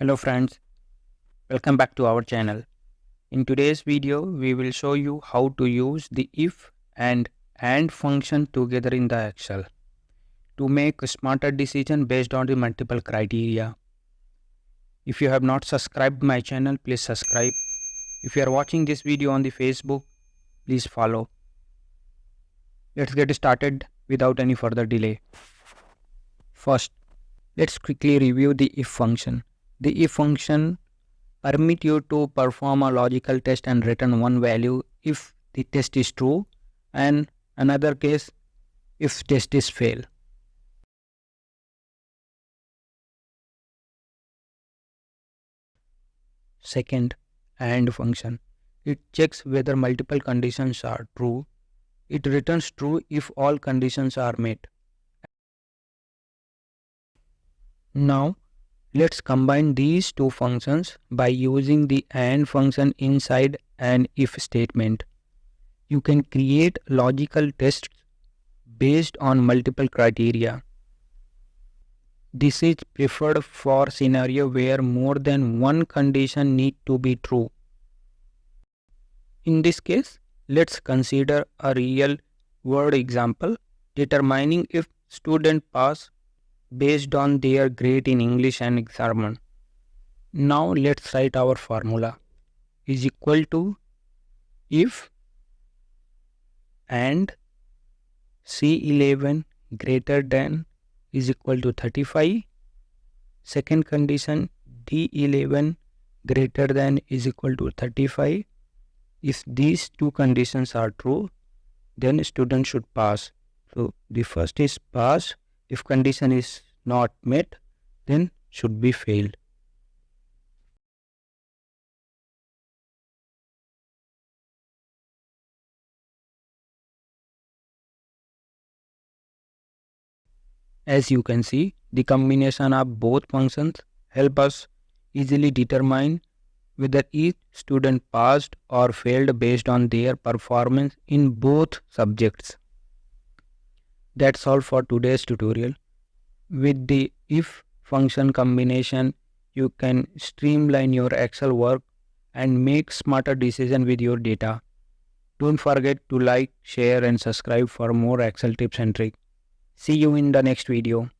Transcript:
Hello friends, welcome back to our channel. In today's video, we will show you how to use the if and function together in the Excel to make a smarter decision based on the multiple criteria. If you have not subscribed my channel, please subscribe. If you are watching this video on the Facebook, please follow. Let's get started without any further delay. First, let's quickly review the if function. The if function permit you to perform a logical test and return one value if the test is true and another case if test is fail. Second, AND function. It checks whether multiple conditions are true. It returns true if all conditions are met. Now, let's combine these two functions by using the AND function inside an if statement. You can create logical tests based on multiple criteria. This is preferred for scenario where more than one condition need to be true. In this case, let's consider a real world example determining if student pass based on their grade in English and exam. Now let's write our formula is equal to if and C11 greater than is equal to 35. Second condition D11 greater than is equal to 35. If these two conditions are true, then student should pass. So the first is pass. If condition is not met, then should be failed. As you can see, the combination of both functions help us easily determine whether each student passed or failed based on their performance in both subjects. That's all for today's tutorial. With the if function combination, you can streamline your Excel work and make smarter decisions with your data. Don't forget to like, share and subscribe for more Excel tips and tricks. See you in the next video.